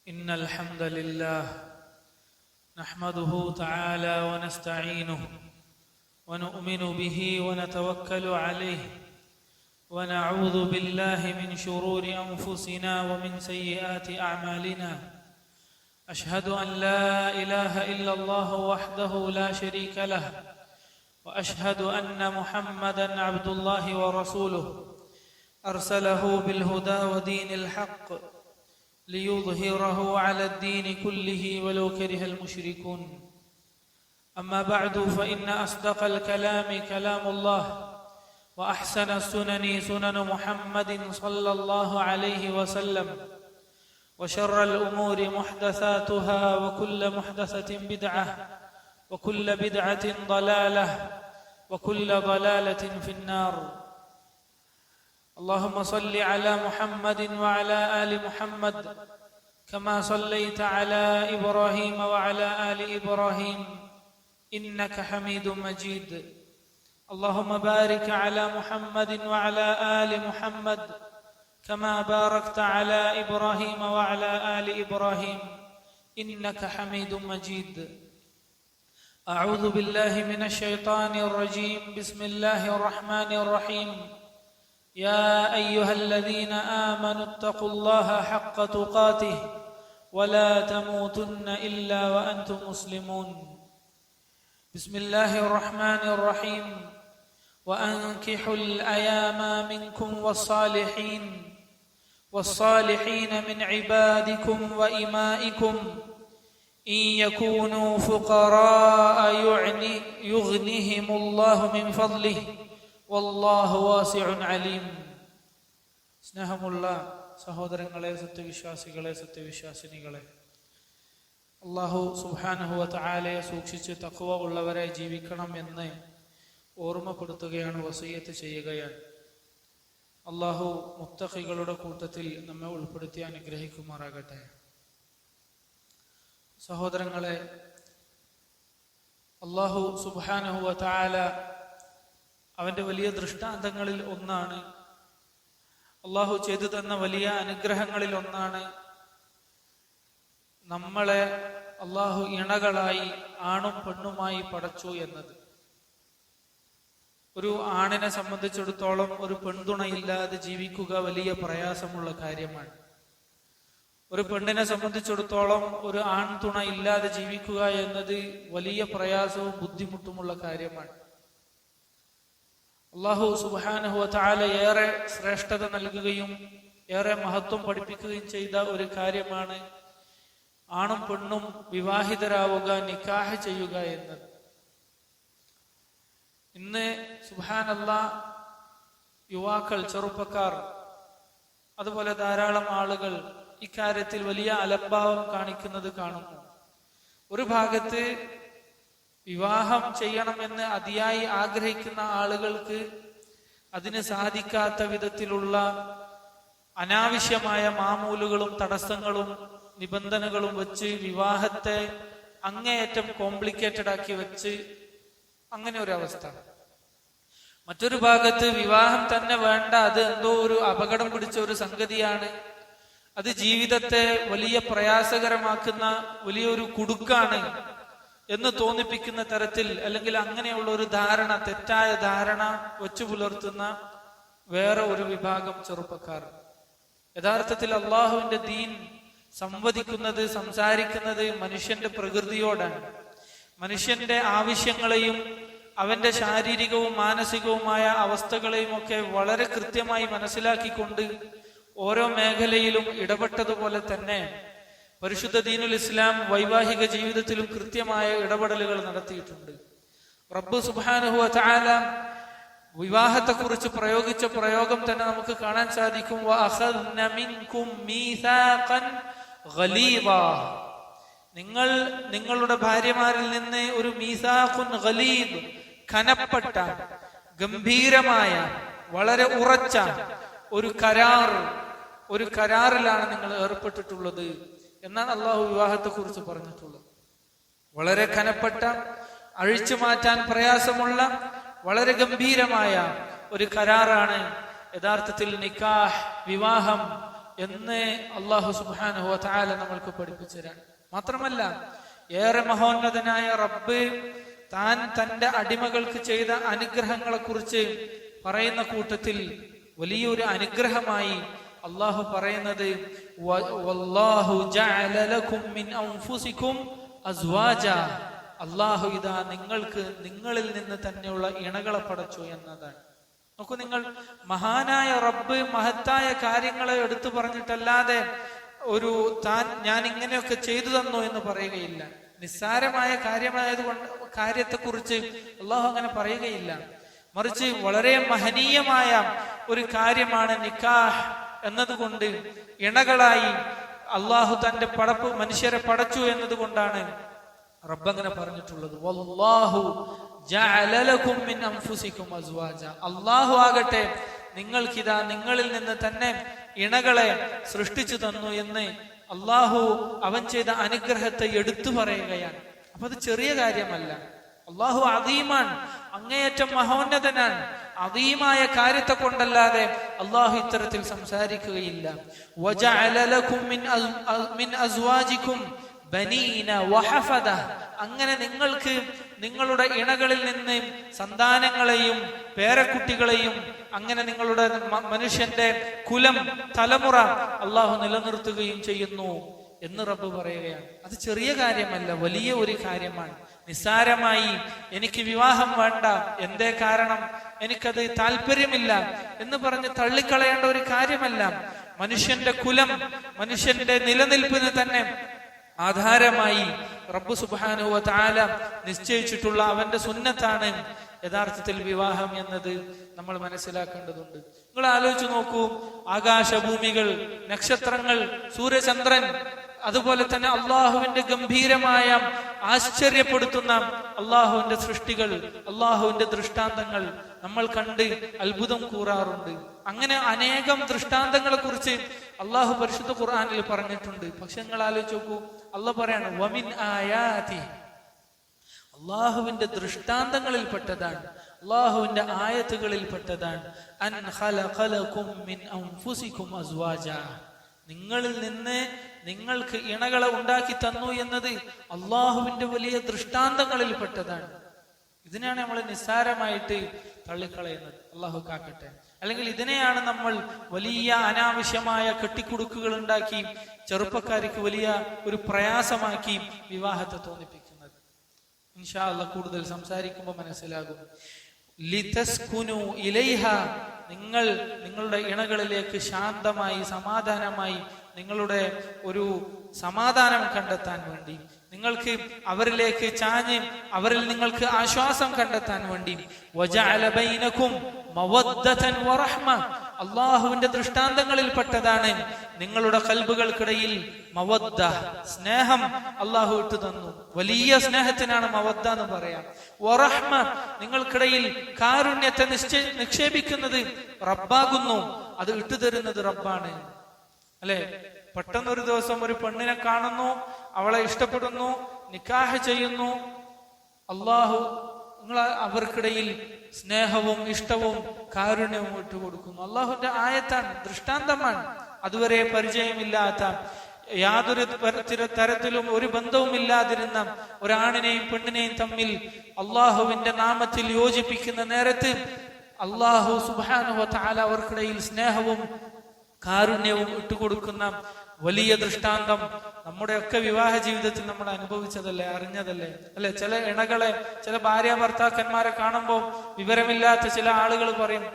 إن الحمد لله نحمده تعالى ونستعينه ونؤمن به ونتوكل عليه ونعوذ بالله من شرور أنفسنا ومن سيئات أعمالنا. أشهد أن لا إله إلا الله وحده لا شريك له وأشهد أن محمدا عبد الله ورسوله أرسله بالهدى ودين الحق ليظهره على الدين كله ولو كره المشركون. أما بعد فإن أصدق الكلام كلام الله وأحسن السنن سنن محمد صلى الله عليه وسلم وشر الأمور محدثاتها وكل محدثة بدعة وكل بدعة ضلالة وكل ضلالة في النار. اللهم صل على محمد وعلى آل محمد كما صليت على إبراهيم وعلى آل إبراهيم إنك حميد مجيد. اللهم بارك على محمد وعلى آل محمد كما باركت على إبراهيم وعلى آل إبراهيم إنك حميد مجيد. أعوذ بالله من الشيطان الرجيم. بسم الله الرحمن الرحيم. يا أيها الذين آمنوا اتقوا الله حق تقاته ولا تموتن إلا وأنتم مسلمون. بسم الله الرحمن الرحيم. وأنكحوا الأيام منكم والصالحين من عبادكم وإمائكم إن يكونوا فقراء يغنهم الله من فضله വല്ലാഹു വാസിഉൻ അലീം. സ്നേഹമുള്ള സഹോദരങ്ങളെ, സത്യവിശ്വാസികളെ, സത്യവിശ്വാസിനികളെ, അല്ലാഹു സുബ്ഹാനഹു വ തആലയെ സൂക്ഷിച്ച് തഖ്വ ഉള്ളവരെ ജീവിക്കണം എന്ന് ഓർമ്മപ്പെടുത്തുകയാണ്, വസിയത്ത് ചെയ്യുകയാണ്. അല്ലാഹു മുത്തഖികളുടെ കൂട്ടത്തിൽ നമ്മെ ഉൾപ്പെടുത്തി അനുഗ്രഹിക്കുമാറാകട്ടെ. സഹോദരങ്ങളെ, അല്ലാഹു സുബ്ഹാനഹു വ തആല അവന്റെ വലിയ ദൃഷ്ടാന്തങ്ങളിൽ ഒന്നാണ്, അള്ളാഹു ചെയ്തു തന്ന വലിയ അനുഗ്രഹങ്ങളിൽ ഒന്നാണ് നമ്മളെ അള്ളാഹു ഇണകളായി ആണും പെണ്ണുമായി പടച്ചു എന്നത്. ഒരു ആണിനെ സംബന്ധിച്ചിടത്തോളം ഒരു പെൺതുണയില്ലാതെ ജീവിക്കുക വലിയ പ്രയാസമുള്ള കാര്യമാണ്. ഒരു പെണ്ണിനെ സംബന്ധിച്ചിടത്തോളം ഒരു ആൺതുണ ഇല്ലാതെ ജീവിക്കുക എന്നത് വലിയ പ്രയാസവും ബുദ്ധിമുട്ടുമുള്ള കാര്യമാണ്. അല്ലാഹു സുബ്ഹാനഹു വ തആല ഏറെ ശ്രേഷ്ഠത നൽകുകയും ഏറെ മഹത്വം പഠിപ്പിക്കുകയും ചെയ്ത ഒരു കാര്യമാണ് ആണും പെണ്ണും വിവാഹിതരാവുക, നിക്കാഹ് ചെയ്യുക എന്നത്. ഇന്ന് സുബ്ഹാനല്ലാഹ് യുവാക്കൾ, ചെറുപ്പക്കാർ, അതുപോലെ ധാരാളം ആളുകൾ ഇക്കാര്യത്തിൽ വലിയ അലംഭാവം കാണിക്കുന്നത് കാണുന്നു. ഒരു ഭാഗത്ത് വിവാഹം ചെയ്യണമെന്ന് അതിയായി ആഗ്രഹിക്കുന്ന ആളുകൾക്ക് അതിന് സാധിക്കാത്ത വിധത്തിലുള്ള അനാവശ്യമായ മാമൂലുകളും തടസ്സങ്ങളും നിബന്ധനകളും വെച്ച് വിവാഹത്തെ അങ്ങേയറ്റം കോംപ്ലിക്കേറ്റഡ് ആക്കി വെച്ച് അങ്ങനെ ഒരു അവസ്ഥ. മറ്റൊരു ഭാഗത്ത് വിവാഹം തന്നെ വേണ്ട, അത് എന്തോ ഒരു അപകടം പിടിച്ച ഒരു സംഗതിയാണ്, അത് ജീവിതത്തെ വലിയ പ്രയാസകരമാക്കുന്ന വലിയൊരു കുടുക്കാണ് എന്ന് തോന്നിപ്പിക്കുന്ന തരത്തിൽ, അല്ലെങ്കിൽ അങ്ങനെയുള്ള ഒരു ധാരണ, തെറ്റായ ധാരണ വെച്ചു പുലർത്തുന്ന വേറെ ഒരു വിഭാഗം ചെറുപ്പക്കാർ. യഥാർത്ഥത്തിൽ അള്ളാഹുവിന്റെ ദീൻ സംവദിക്കുന്നത്, സംസാരിക്കുന്നത് മനുഷ്യന്റെ പ്രകൃതിയോടാണ്. മനുഷ്യന്റെ ആവശ്യങ്ങളെയും അവന്റെ ശാരീരികവും മാനസികവുമായ അവസ്ഥകളെയും ഒക്കെ വളരെ കൃത്യമായി മനസ്സിലാക്കിക്കൊണ്ട് ഓരോ മേഖലയിലും ഇടപെട്ടതുപോലെ തന്നെ പരിശുദ്ധ ദീനുൽ ഇസ്ലാം വൈവാഹിക ജീവിതത്തിലും കൃത്യമായ ഇടപെടലുകൾ നടത്തിയിട്ടുണ്ട്. റബ്ബ് സുബ്ഹാനഹു വ തആല വിവാഹത്തെക്കുറിച്ച് പ്രയോഗിച്ച പ്രയോഗം തന്നെ നമുക്ക് കാണാൻ സാധിക്കും. വഅഖദ്ന മിൻകും മീസാഖൻ ഗലീദാ, നിങ്ങൾ നിങ്ങളുടെ ഭാര്യമാരിൽ നിന്ന് ഒരു മീസാഖുൻ ഗലീദ്, കനപ്പെട്ട, ഗംഭീരമായ, വളരെ ഉറച്ച ഒരു കരാറിലാണ് നിങ്ങൾ ഏർപ്പെട്ടിട്ടുള്ളത് എന്നാണ് അള്ളാഹു വിവാഹത്തെ കുറിച്ച് പറഞ്ഞിട്ടുള്ളത്. വളരെ കനപ്പെട്ട, അഴിച്ചു മാറ്റാൻ പ്രയാസമുള്ള, വളരെ ഗംഭീരമായ ഒരു കരാറാണ് യഥാർത്ഥത്തിൽ നിക്കാഹ്, വിവാഹം എന്ന് അല്ലാഹു സുബ്ഹാനഹു വ തആല നമ്മൾക്ക് പഠിപ്പിച്ചു തരാണ്. മാത്രമല്ല, ഏറെ മഹോന്നതനായ റബ്ബ് താൻ തന്റെ അടിമകൾക്ക് ചെയ്ത അനുഗ്രഹങ്ങളെ കുറിച്ച് പറയുന്ന കൂട്ടത്തിൽ വലിയൊരു അനുഗ്രഹമായി അള്ളാഹു പറയുന്നത് വല്ലാഹു ജഅല ലക്കും മിൻ അൻഫുസികും അസ്വാജ, അള്ളാഹു ഇതാ നിങ്ങൾക്ക് നിങ്ങളിൽ നിന്ന് തന്നെയുള്ള ഇണകളെ പടച്ചു എന്നതാണ്. നോക്കൂ, നിങ്ങൾ മഹാനായ റബ്ബ് മഹത്തായ കാര്യങ്ങളെ എടുത്തു പറഞ്ഞിട്ടല്ലാതെ ഒരു ഞാൻ ഇങ്ങനെയൊക്കെ ചെയ്തു തന്നു എന്ന് പറയുകയില്ല. നിസ്സാരമായ കാര്യത്തെക്കുറിച്ച് അള്ളാഹു അങ്ങനെ പറയുകയില്ല. മറിച്ച് വളരെ മഹനീയമായ ഒരു കാര്യമാണ് നിക്കാഹ് എന്നതുകൊണ്ട്, ഇണകളായി അള്ളാഹു തന്റെ മനുഷ്യരെ പടച്ചു എന്നതുകൊണ്ടാണ് റബ്ബ് അങ്ങനെ പറഞ്ഞിട്ടുള്ളത്. വല്ലാഹു ജഅല ലക്കും മിൻ അൻഫുസികും അസ്വാജ, അള്ളാഹു ആകട്ടെ നിങ്ങൾക്കിതാ നിങ്ങളിൽ നിന്ന് തന്നെ ഇണകളെ സൃഷ്ടിച്ചു തന്നു എന്ന് അള്ളാഹു അവൻ ചെയ്ത അനുഗ്രഹത്തെ എടുത്തു പറയുകയാണ്. അപ്പൊ അത് ചെറിയ കാര്യമല്ല. അള്ളാഹു അദീമാൻ, അങ്ങേയറ്റം മഹോന്നതനാണ്. അദീമായ കാര്യത്തെ കൊണ്ടല്ലാതെ അള്ളാഹു ഇത്തരത്തിൽ സംസാരിക്കുകയില്ല. വജഅല ലക്കും മിൻ അസ്വാജികും ബനീന വഹഫദ, അങ്ങനെ നിങ്ങൾക്ക് നിങ്ങളുടെ ഇണകളിൽ നിന്ന് സന്താനങ്ങളെയും പേരക്കുട്ടികളെയും, അങ്ങനെ നിങ്ങളുടെ മനുഷ്യന്റെ കുലം തലമുറ അള്ളാഹു നിലനിർത്തുകയും ചെയ്യുന്നു എന്ന് റബ്ബ് പറയുകയാണ്. അത് ചെറിയ കാര്യമല്ല, വലിയ ഒരു കാര്യമാണ്. നിസ്സാരമായി എനിക്ക് വിവാഹം വേണ്ട, എന്തേ കാരണം, എനിക്കത് താല്പര്യമില്ല എന്ന് പറഞ്ഞ് തള്ളിക്കളയേണ്ട ഒരു കാര്യമല്ല. മനുഷ്യന്റെ കുലം, മനുഷ്യന്റെ നിലനിൽപ്പിന് തന്നെ ആധാരമായി റബ്ബ് സുബ്ഹാനഹു വ തആല നിശ്ചയിച്ചിട്ടുള്ള അവന്റെ സുന്നത്താണ് യഥാർത്ഥത്തിൽ വിവാഹം എന്നത് നമ്മൾ മനസ്സിലാക്കേണ്ടതുണ്ട്. നിങ്ങൾ ആലോചിച്ച് നോക്കൂ, ആകാശഭൂമികൾ, നക്ഷത്രങ്ങൾ, സൂര്യചന്ദ്രൻ, അതുപോലെ തന്നെ അള്ളാഹുവിന്റെ ഗംഭീരമായ ആശ്ചര്യപ്പെടുത്തുന്ന അള്ളാഹുവിന്റെ സൃഷ്ടികൾ, അള്ളാഹുവിന്റെ ദൃഷ്ടാന്തങ്ങൾ നമ്മൾ കണ്ട് അത്ഭുതം കൂറാറുണ്ട്. അങ്ങനെ അനേകം ദൃഷ്ടാന്തങ്ങളെ കുറിച്ച് അള്ളാഹു പരിശുദ്ധ ഖുർആനിൽ പറഞ്ഞിട്ടുണ്ട്. പക്ഷെ നിങ്ങൾ ആലോചിച്ച് നോക്കൂ, അള്ളാഹ് പറയാണ് വമിൻ ആയാതി, അള്ളാഹുവിന്റെ ദൃഷ്ടാന്തങ്ങളിൽ പെട്ടതാണ്, അള്ളാഹുവിന്റെ ആയത്തുകളിൽ പെട്ടതാണ് അൻ ഖലഖ ലക്കും മിൻ അൻഫുസികും അസ്വാജ, നിങ്ങളിൽ നിന്ന് നിങ്ങൾക്ക് ഇണകളെ ഉണ്ടാക്കി തന്നു എന്നത് അള്ളാഹുവിന്റെ വലിയ ദൃഷ്ടാന്തങ്ങളിൽ പെട്ടതാണ്. ഇതിനെയാണ് നമ്മൾ നിസ്സാരമായിട്ട് തള്ളിക്കളയുന്നത്. അള്ളാഹു കാക്കട്ടെ. അല്ലെങ്കിൽ ഇതിനെയാണ് നമ്മൾ വലിയ അനാവശ്യമായ കെട്ടിക്കുടുക്കുകൾ ഉണ്ടാക്കി ചെറുപ്പക്കാർക്ക് വലിയ ഒരു പ്രയാസമാക്കി വിവാഹത്തെ തോന്നിപ്പിക്കുന്നത്. ഇൻഷാ അല്ലാഹ് കൂടുതൽ സംസാരിക്കുമ്പോൾ മനസ്സിലാകും. ലിതസ്കുനു ഇലൈഹ, നിങ്ങൾ നിങ്ങളുടെ ഇണകളിലേക്ക് ശാന്തമായി സമാധാനമായി നിങ്ങളുടെ ഒരു സമാധാനം കണ്ടെത്താൻ വേണ്ടി, നിങ്ങൾക്ക് അവരിലേക്ക് ചാഞ്ഞ് അവരിൽ നിങ്ങൾക്ക് ആശ്വാസം കണ്ടെത്താൻ വേണ്ടി, വജഅല ബൈനകും മവദ്ദതൻ വറഹ്മ, അല്ലാഹുവിന്റെ ദൃഷ്ടാന്തങ്ങളിൽ പെട്ടതാണ് നിങ്ങളുടെ ഖൽബുകൾക്കിടയിൽ മവദ്ദ, സ്നേഹം അല്ലാഹു ഇട്ടു തന്നു. വലിയ സ്നേഹത്തിനാണ് മവദ്ദ എന്ന് പറയാം. വറഹ്മ, നിങ്ങൾക്കിടയിൽ കാരുണ്യത്തെ നിക്ഷേപിക്കുന്നത് റബ്ബാകുന്നു, അത് ഇട്ടുതരുന്നത് റബ്ബാണ്. അല്ലെ, പെട്ടെന്നൊരു ദിവസം ഒരു പെണ്ണിനെ കാണുന്നു, അവളെ ഇഷ്ടപ്പെടുന്നു, നിക്കാഹ് ചെയ്യുന്നു, അള്ളാഹു അവർക്കിടയിൽ സ്നേഹവും ഇഷ്ടവും കാരുണ്യവും ഇട്ടുകൊടുക്കുന്നു. അള്ളാഹുവിന്റെ ആയത്താണ്, ദൃഷ്ടാന്തമാണ്. അതുവരെ പരിചയമില്ലാത്ത, യാതൊരു തരത്തിലും ഒരു ബന്ധവും ഇല്ലാതിരുന്ന ഒരാണിനെയും പെണ്ണിനെയും തമ്മിൽ അള്ളാഹുവിന്റെ നാമത്തിൽ യോജിപ്പിക്കുന്ന നേരത്ത് അള്ളാഹു സുബ്ഹാനഹു വ തആല അവർക്കിടയിൽ സ്നേഹവും കാരുണ്യവും ഇട്ടുകൊടുക്കുന്ന വലിയ ദൃഷ്ടാന്തം നമ്മുടെയൊക്കെ വിവാഹ ജീവിതത്തിൽ നമ്മൾ അനുഭവിച്ചതല്ലേ, അറിഞ്ഞതല്ലേ അല്ലെ? ചില ഇണകളെ, ചില ഭാര്യ ഭർത്താക്കന്മാരെ കാണുമ്പോൾ വിവരമില്ലാത്ത ചില ആളുകൾ പറയും,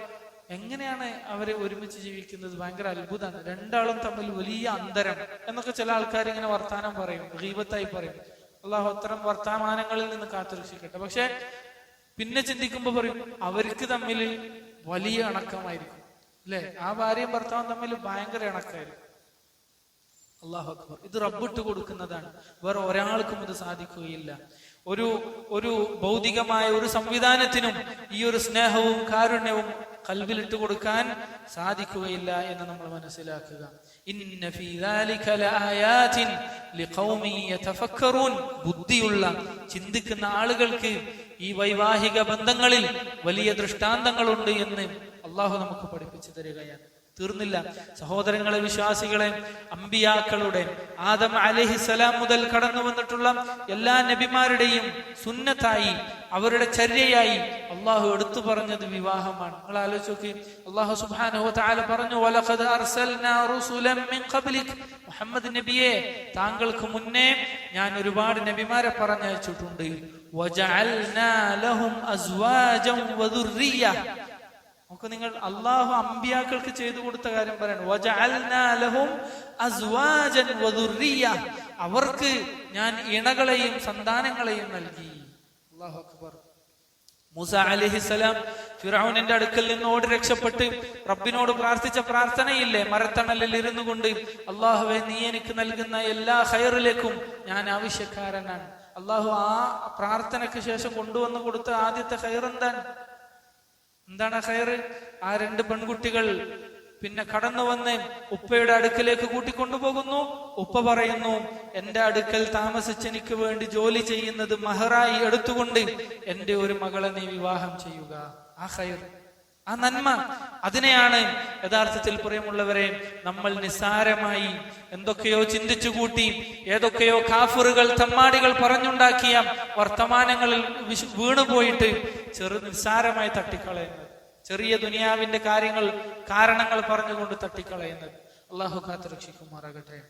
എങ്ങനെയാണ് അവര് ഒരുമിച്ച് ജീവിക്കുന്നത്, ഭയങ്കര അത്ഭുതമാണ്, രണ്ടാളും തമ്മിൽ വലിയ അന്തരം എന്നൊക്കെ ചില ആൾക്കാർ ഇങ്ങനെ വർത്താനം പറയും, ഗീബത്തായി പറയും. അള്ളാഹു അത്തരം വർത്തമാനങ്ങളിൽ നിന്ന് കാത്തുരക്ഷിക്കട്ടെ. പക്ഷെ പിന്നെ ചിന്തിക്കുമ്പോ പറയും അവർക്ക് തമ്മിൽ വലിയ ഇണക്കമായിരിക്കും, അല്ലെ? ആ ഭാര്യയും ഭർത്താവും തമ്മിൽ ഭയങ്കര ഇണക്കായിരിക്കും. അല്ലാഹു അക്ബർ. ഇത് റബ്ബിട്ട് കൊടുക്കുന്നതാണ്, വേറെ ഒരാൾക്കും ഇത് സാധിക്കുകയില്ല. ഒരു ഭൗതികമായ ഒരു സംവിധാനത്തിനും ഈ ഒരു സ്നേഹവും കാരുണ്യവും ഖൽബിലിട്ട് കൊടുക്കാൻ സാധിക്കുകയില്ല എന്ന് നമ്മൾ മനസ്സിലാക്കുക. ഇന്ന ഫീ ദാലിക ലആയാതിൻ ലിഖൗമിൻ യതഫക്കറൂൻ, ബുദ്ധിയുള്ള ചിന്തിക്കുന്ന ആളുകൾക്ക് ഈ വൈവാഹിക ബന്ധങ്ങളിൽ വലിയ ദൃഷ്ടാന്തങ്ങളുണ്ട് എന്ന് അള്ളാഹു നമുക്ക് പഠിപ്പിച്ചു തരികയാണ്. തീർന്നില്ല. സഹോദരങ്ങളെ, വിശ്വാസികളെ, അമ്പിയാക്കളുടെ ആദം അലൈഹിസ്സലാം മുതൽ കടന്നു വന്നിട്ടുള്ള എല്ലാ നബിമാരുടെയും സുന്നത്തായി, അവരുടെ ചര്യയായി അള്ളാഹു എടുത്തു പറഞ്ഞത് വിവാഹമാണ്. നിങ്ങൾ ആലോചിച്ച് നോക്കി, അള്ളാഹു സുബ്ഹാനഹു വ തആല പറഞ്ഞു, വലഖദ് അർസൽനാ റുസുലൻ മിൻ ഖബ്ലിക്, മുഹമ്മദ് നബിയെ, താങ്കൾക്ക് മുന്നേ ഞാൻ ഒരുപാട് നബിമാരെ പറഞ്ഞയച്ചിട്ടുണ്ട്. വജഅൽനാ ലഹും അസ്വാജൻ വദുർരിയ്യ. നമുക്ക് നിങ്ങൾ അള്ളാഹു അമ്പിയാക്കൾക്ക് ചെയ്തു കൊടുത്ത കാര്യം പറയണം. വജഅൽനാ ലഹും അസ്വാജൻ വദുർരിയ്യ, അവർക്ക് ഞാൻ ഇണകളെയും സന്താനങ്ങളെയും നൽകി. അല്ലാഹു അക്ബർ. മൂസ അലൈഹിസ്സലാം ഫിർഔനിന്റെ അടുക്കൽ നിന്ന് ഓടി രക്ഷപ്പെട്ട് റബ്ബിനോട് പ്രാർത്ഥിച്ച പ്രാർത്ഥനയില്ലേ, മരത്തണലിൽ ഇരുന്നു കൊണ്ട്, അള്ളാഹുവേ, നീ എനിക്ക് നൽകുന്ന എല്ലാ ഖൈറിലേക്കും ഞാൻ ആവശ്യക്കാരനാണ്. അള്ളാഹു ആ പ്രാർത്ഥനയ്ക്ക് ശേഷം കൊണ്ടുവന്നു കൊടുത്ത ആദ്യത്തെ ഖൈർ എന്താണ് ഖൈറ്? ആ 2 പെൺകുട്ടികൾ പിന്നെ കടന്നു വന്ന് ഉപ്പയുടെ അടുക്കലേക്ക് കൂട്ടിക്കൊണ്ടുപോകുന്നു. ഉപ്പ പറയുന്നു, എന്റെ അടുക്കൽ താമസിച്ച് എനിക്ക് വേണ്ടി ജോലി ചെയ്യുന്നത് മഹറായി എടുത്തുകൊണ്ട് എന്റെ ഒരു മകളെ നീ വിവാഹം ചെയ്യുക. ആ ഖൈർ, ആ നന്മ, അതിനെയാണ് യഥാർത്ഥത്തിൽ പ്രിയമുള്ളവരെ നമ്മൾ നിസ്സാരമായി എന്തൊക്കെയോ ചിന്തിച്ചു കൂട്ടി, ഏതൊക്കെയോ കാഫിറുകൾ തമ്മാടികൾ പറഞ്ഞുണ്ടാക്കിയ വർത്തമാനങ്ങളിൽ വീണുപോയിട്ട് നിസ്സാരമായി തട്ടിക്കളയുന്നത്, ചെറിയ ദുനിയാവിന്റെ കാരണങ്ങൾ പറഞ്ഞുകൊണ്ട് തട്ടിക്കളയുന്നത്. അള്ളാഹു കാത്തുരക്ഷിക്കുമാറാകട്ടെ.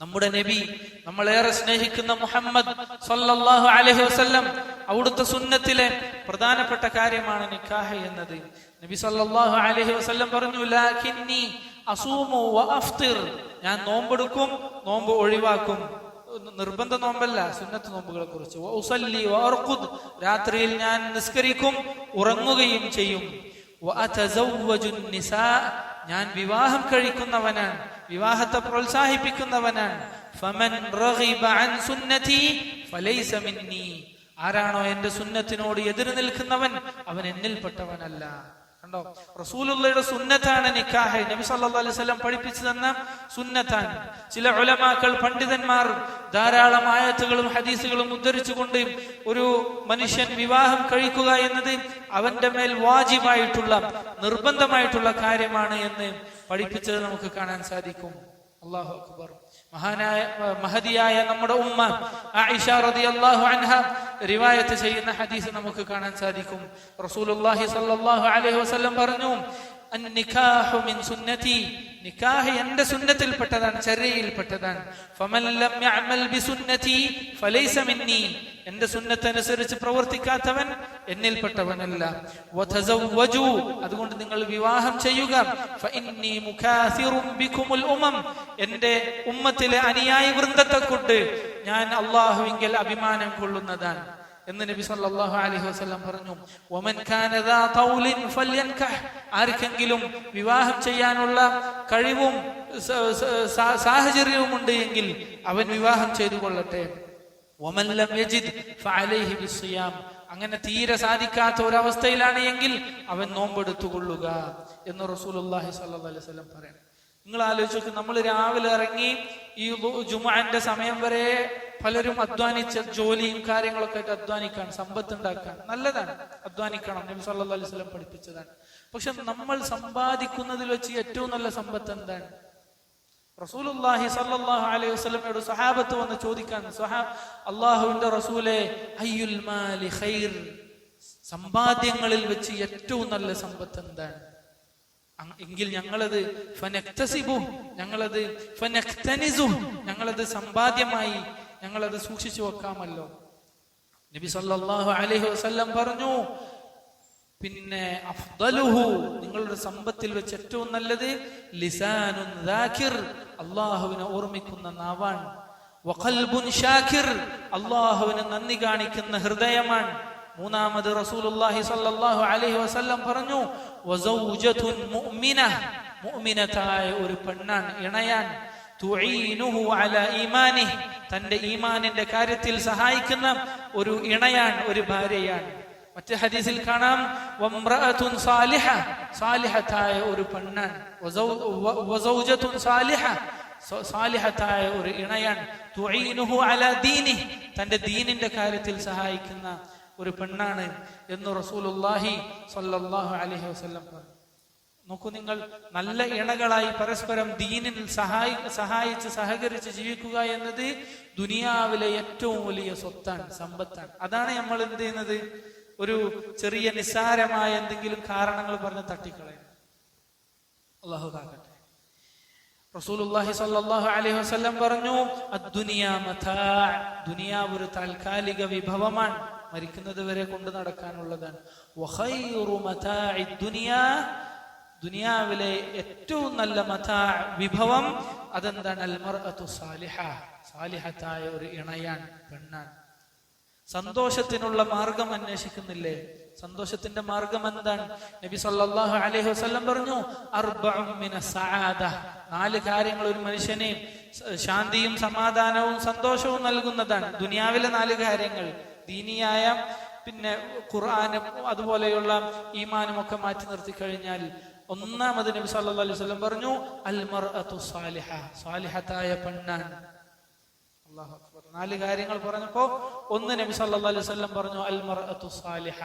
നമ്മുടെ നബി, നമ്മളേറെ സ്നേഹിക്കുന്ന മുഹമ്മദ് സല്ലല്ലാഹു അലൈഹി വസല്ലം, അവിടുത്തെ സുന്നത്തിലെ പ്രധാനപ്പെട്ട കാര്യമാണ് നിക്കാഹ് എന്നത്. നബി സല്ലല്ലാഹു അലൈഹി വസല്ലം പറഞ്ഞു, ലാകിന്നി അസൂമു വ അഫ്തിർ, ഞാൻ നോമ്പെടുക്കും, നോമ്പ് ഒഴിവാക്കും. നിർബന്ധ നോമ്പല്ല, സുന്നത്ത് നോമ്പുകളെ കുറിച്ച്. വ ഉസല്ലി വ അർഖുദ്, രാത്രിയിൽ ഞാൻ നിസ്കരിക്കും, ഉറങ്ങുകയും ചെയ്യും. വ അതസവ്വജുൻ നിസാ, ഞാൻ വിവാഹം കഴിക്കുന്നവനാണ്, വിവാഹത്തെ പ്രോത്സാഹിപ്പിക്കുന്നവനാണ്. ഫമൻ റഗിബ അൻ സുന്നതി ഫലൈസ മിന്നി, ആരാണോ എന്റെ സുന്നത്തിനോട് എതിര് നിൽക്കുന്നവൻ അവൻ എന്നിൽപ്പെട്ടവനല്ല. കണ്ടോ, റസൂലുള്ളാഹിയുടെ സുന്നത്താണ് നിക്കാഹ്. നബി സല്ലല്ലാഹു അലൈഹി വസല്ലം പഠിപ്പിച്ചു തന്ന സുന്നത്താണ്. ചില ഉലമാക്കൾ, പണ്ഡിതന്മാർ ധാരാളം ആയത്തുകളും ഹദീസുകളും ഉദ്ധരിച്ചുകൊണ്ട് ഒരു മനുഷ്യൻ വിവാഹം കഴിക്കുക എന്നത് അവന്റെ മേൽ വാജിബായിട്ടുള്ള, നിർബന്ധമായിട്ടുള്ള കാര്യമാണ് എന്ന് പഠിപ്പിച്ചത് നമുക്ക് കാണാൻ സാധിക്കും. അല്ലാഹു അക്ബർ. മഹദിയായ നമ്മുടെ ഉമ്മ ആയിഷ റളിയല്ലാഹു അൻഹ റിവായത്ത് ചെയ്യുന്ന ഹദീസ് നമുക്ക് കാണാൻ സാധിക്കും. റസൂലുള്ളാഹി സ്വല്ലല്ലാഹു അലൈഹി വസല്ലം പറഞ്ഞു, അന്നികാഹു മിൻ സുന്നതി, നിക്കാഹ് എന്റെ സുന്നത്തിൽപ്പെട്ടതാണ്, ചര്യയിൽപ്പെട്ടതാണ്. ഫമൻ ലം യഅമൽ ബിസുന്നതി ഫലൈസ മിന്നി, എന്റെ സുന്നത്ത് അനുസരിച്ച് പ്രവർത്തിക്കാത്തവൻ എന്നിൽപ്പെട്ടവനല്ല. വതസവ്വജു, അതുകൊണ്ട് നിങ്ങൾ വിവാഹം ചെയ്യുക. ഫഇന്നി മുകാസിറും ബികുമുൽ ഉമം, എന്റെ ഉമ്മത്തിലെ അനുയായി വൃന്ദത്തെ കൊണ്ട് ഞാൻ അല്ലാഹുവിങ്കൽ അഭിമാനം കൊള്ളുന്നതാണ് എന്ന് നബി സല്ലല്ലാഹു അലൈഹി വസല്ലം പറഞ്ഞു. വമൻ കാന ദാ തൗലിൻ ഫൽയൻകഹ്, ആർക്കെങ്കിലും വിവാഹം ചെയ്യാനുള്ള കഴിവും സാഹചര്യവും ഉണ്ട് എങ്കിൽ അവൻ വിവാഹം ചെയ്തു കൊള്ളട്ടെ. വമൻ ലം യജിദ് ഫഅലൈഹി ബിസ്സിയാം, അങ്ങനെ തീരെ സാധിക്കാത്ത ഒരവസ്ഥയിലാണ് എങ്കിൽ അവൻ നോമ്പെടുത്തുകൊള്ളുക എന്ന് റസൂലുള്ളാഹി സ്വല്ലല്ലാഹു അലൈഹി വസല്ലം പറയാം. നിങ്ങൾ ആലോചിച്ച് നോക്ക്, നമ്മൾ രാവിലെ ഇറങ്ങി ഈ ജുമുഅന്റെ സമയം വരെ പലരും അധ്വാനിച്ച ജോലിയും കാര്യങ്ങളൊക്കെ ആയിട്ട് അധ്വാനിക്കാൻ, സമ്പത്ത് ഉണ്ടാക്കാൻ, നല്ലതാണ്, അധ്വാനിക്കണം, നബി സല്ലല്ലാഹു അലൈഹി വസല്ലം പഠിപ്പിച്ചതാണ്. പക്ഷെ നമ്മൾ സമ്പാദിക്കുന്നതിൽ വെച്ച് ഏറ്റവും നല്ല സമ്പത്ത് എന്താണ്? റസൂലുള്ളാഹി സ്വല്ലല്ലാഹു അലൈഹി വസല്ലമയോട് സഹാബത്ത് വന്ന് ചോദിക്കാൻ, അല്ലാഹുവിന്റെ റസൂലേ, അയ്യുൽ മാലി ഖൈർ, സമ്പാദ്യങ്ങളിൽ വെച്ച് ഏറ്റവും നല്ല സമ്പത്ത് എന്താണ്? എങ്കിൽ ഞങ്ങളത് ഫനക്തസിബു, ഞങ്ങളത് സമ്പാദ്യമായി ഞങ്ങളത് സൂക്ഷിച്ചു വെക്കാമല്ലോ. നബി സല്ലല്ലാഹു അലൈഹി വസല്ലം പറഞ്ഞു, പിന്നെ അഫ്ദലുഹു, നിങ്ങളുടെ സമ്പത്തിൽ വെച്ച് ഏറ്റവും നല്ലത് ലിസാനുൻ ദാകിർ, അല്ലാഹുവിനെ ഓർമ്മിക്കുന്ന നാവാണ്. വഖൽബുൻ ഷാകിർ, അല്ലാഹുവിനെ നന്ദി കാണിക്കുന്ന ഹൃദയമാണ്. മൂന്നാമത് റസൂലുള്ളാഹി സ്വല്ലല്ലാഹു അലൈഹി വസല്ലം പറഞ്ഞു, വസൗജതുൻ മുഅ്മിനഹ, മുഅ്മിനതായ ഒരു പെണ്ണാണ്, ഇണയാൻ. തുഈനുഹു അലാ ഈമാനിഹി, തന്റെ ഈമാനിന്റെ കാര്യത്തിൽ സഹായിക്കുന്ന ഒരു ഇണയാൻ, ഒരു ഭാര്യയാണ്. മറ്റേ ഹദീസിൽ കാണാം, വംറഅതുൻ സാലിഹ, സാലിഹത്തായ ഒരു പെണ്ണാണ്. വസൗജതുൻ സാലിഹ, സാലിഹത്തായ ഒരു ഇണയാൻ. തുഈനുഹു അലാ ദീനിഹി, തന്റെ ദീനിന്റെ കാര്യത്തിൽ സഹായിക്കുന്ന ഒരു പെണ്ണാണ് എന്ന് റസൂലുള്ളാഹി സ്വല്ലല്ലാഹു അലൈഹി വസല്ലം പറഞ്ഞു. നോക്കൂ നിങ്ങൾ, നല്ല ഇണകളായി പരസ്പരം ദീനിൽ സഹായിച്ച് സഹകരിച്ച് ജീവിക്കുക എന്നത് ദുനിയാവിലെ ഏറ്റവും വലിയ സ്വത്താണ്, സമ്പത്താണ്. അതാണ് നമ്മൾ എന്ത് ചെയ്യുന്നത്? ഒരു ചെറിയ നിസ്സാരമായ എന്തെങ്കിലും കാരണങ്ങൾ പറഞ്ഞ് തട്ടിക്കളയും. അല്ലാഹു കാക്കട്ടെ. റസൂലുള്ളാഹി സ്വല്ലല്ലാഹു അലൈഹി വസല്ലം പറഞ്ഞു, അദ്ദുനിയാ മതാഅ, ദുനിയാവ് ഒരു താൽക്കാലിക വിഭവമാണ്, മരിക്കുന്നത് വരെ കൊണ്ടു നടക്കാനുള്ളതാണ്. വഖൈറു മതാഇദ് ദുനിയാ, ദുനിയാവിലെ ഏറ്റവും നല്ല മതാഅ, വിഭവം അതെന്താണ്? അൽ മർഅതു സാലിഹ, സാലിഹത്തായ ഒരു ഇണയാണ്, പെണ്ണാണ്. സന്തോഷത്തിനുള്ള മാർഗം അന്വേഷിക്കുന്നില്ലേ? സന്തോഷത്തിന്റെ മാർഗം എന്താണ്? നബി സല്ലല്ലാഹു അലൈഹി വസല്ലം പറഞ്ഞു, അർബഉ മിനസ് സആദ, 4 കാര്യങ്ങൾ ഒരു മനുഷ്യനെ ശാന്തിയും സമാധാനവും സന്തോഷവും നൽകുന്നതാണ്. ദുനിയാവിലെ 4 കാര്യങ്ങൾ, ദീനിയായ, പിന്നെ ഖുർആനും അതുപോലെയുള്ള ഈമാനും ഒക്കെ മാറ്റി നിർത്തി കഴിഞ്ഞാൽ ഒന്നാമത് നബി സല്ലല്ലാഹു അലൈഹി വസല്ലം പറഞ്ഞു, അൽ മർഅതു സാലിഹ, സാലിഹത്തായ പെണ്ണാണ്. അല്ലാഹു അക്ബർ. 4 കാര്യങ്ങൾ പറഞ്ഞപ്പോ ഒന്ന് നബി സല്ലല്ലാഹു അലൈഹി വസല്ലം പറഞ്ഞു, അൽ മർഅതു സാലിഹ,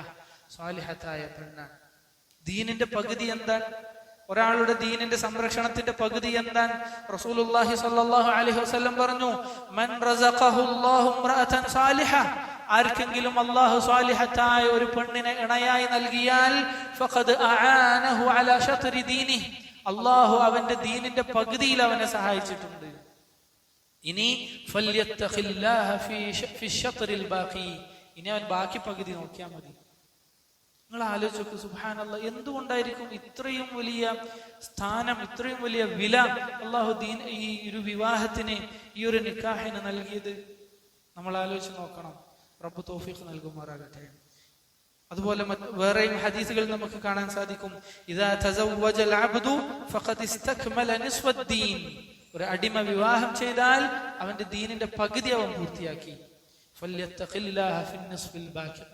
സാലിഹത്തായ പെണ്ണാണ്. ദീനിന്റെ പകുതി എന്താണ്? ഒരാളുടെ ദീനിന്റെ സംരക്ഷണത്തിന്റെ പകുതി എന്താണ്? റസൂലുള്ളാഹി സ്വല്ലല്ലാഹു അലൈഹി വസല്ലം പറഞ്ഞു, മൻ റസഖഹുല്ലാഹു ഇംറഅതൻ സാലിഹ, ആർക്കെങ്കിലും അല്ലാഹു സാലിഹത്തായ ഒരു പെണ്ണിനെ ഇണയായി നൽകിയാൽ ഫഖദ് അആനഹു അലാ ശത്രി ദീനിഹി, അല്ലാഹു അവന്റെ ദീനിന്റെ പകുതിയിൽ അവനെ സഹായിച്ചിട്ടുണ്ട്. ഇനി ഫല്യത്തഖില്ലാഹ ഫി ശത്രിൽ ബാഖി, ഇനി അവൻ ബാക്കി പകുതി നോക്കിയാൽ മതി. നിങ്ങൾ ആലോചിച്ചു, സുബ്ഹാനല്ലാഹ്, എന്തുകൊണ്ടായിരിക്കും ഇത്രയും വലിയ സ്ഥാനം, ഇത്രയും വലിയ വില അല്ലാഹു ഈ ഒരു വിവാഹത്തിന്, ഈ ഒരു നിക്കാഹിന് നൽകിയത്? നമ്മൾ ആലോചിച്ച് നോക്കണം. റബ്ബ് തൗഫീഖ് നൽകുമാറാകട്ടെ. അതുപോലെ വേറെയും ഹദീസുകൾ നമുക്ക് കാണാൻ സാധിക്കും, ഇദാ തസവ്വജൽ അബ്ദു ഫഖദ് ഇസ്തക്മല നിസ്ഫദ്ദീൻ, ഒരു അടിമ വിവാഹം ചെയ്താൽ അവന്റെ ദീനിന്റെ പകുതി അവൻ പൂർത്തിയാക്കി. ഫല്യത്തഖില്ലാഹ ഫിന്നിസ്ഫിൽ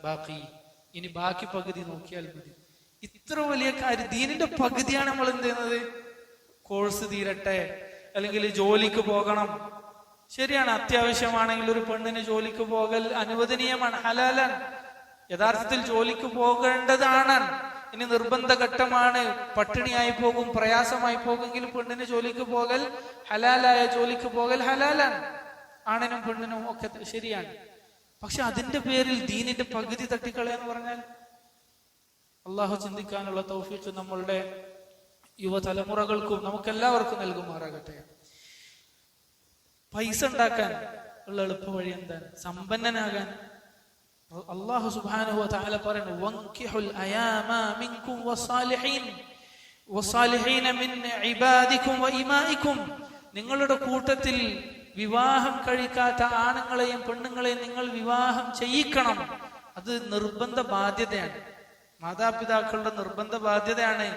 ബാഖി, ഇനി ബാക്കി പകുതി നോക്കിയാൽ മതി. ഇത്ര വലിയ കാര്യം, ദീനിന്റെ പകുതിയാണ് നമ്മൾ എന്ത് ചെയ്യുന്നത്? കോഴ്സ് തീരട്ടെ, അല്ലെങ്കിൽ ജോലിക്ക് പോകണം. ശരിയാണ്, അത്യാവശ്യമാണെങ്കിൽ ഒരു പെണ്ണിന് ജോലിക്ക് പോകൽ അനുവദനീയമാണ്, ഹലാലാണ്. യഥാർത്ഥത്തിൽ ജോലിക്ക് പോകേണ്ടതാണ്. ഇനി നിർബന്ധ ഘട്ടമാണ്, പട്ടിണിയായി പോകും, പ്രയാസമായി പോകുമെങ്കിൽ പെണ്ണിന് ജോലിക്ക് പോകൽ ഹലാലായ ജോലിക്ക് പോകൽ ഹലാലാണ്, ആണിനും പെണ്ണിനും ഒക്കെ ശരിയാണ്. പക്ഷെ അതിന്റെ പേരിൽ ദീനിന്റെ പകുതി തട്ടിക്കളയെന്ന് പറഞ്ഞാൽ, അള്ളാഹു ചിന്തിക്കാനുള്ള തൗഫീഖ് നമ്മളുടെ യുവതലമുറകൾക്കും നമുക്കെല്ലാവർക്കും നൽകുമാറാകട്ടെ. പൈസ ഉണ്ടാക്കാൻ ഉള്ള എളുപ്പ വഴി എന്താണ്? സമ്പന്നനാകാൻ. അല്ലാഹു സുബ്ഹാനഹു വ തആല പറയുന്നു, വൻകിഹുൽ അയാമ മിൻകും വസ്സാലിഹീന മിൻ ഇബാദികും വ ഇമാഇകും, നിങ്ങളുടെ കൂട്ടത്തിൽ വിവാഹം കഴിക്കാത്ത ആണുങ്ങളെയും പെണ്ണുങ്ങളെയും നിങ്ങൾ വിവാഹം ചെയ്യിക്കണം. അത് നിർബന്ധ ബാധ്യതയാണ്, മാതാപിതാക്കളുടെ നിർബന്ധ ബാധ്യതയാണ്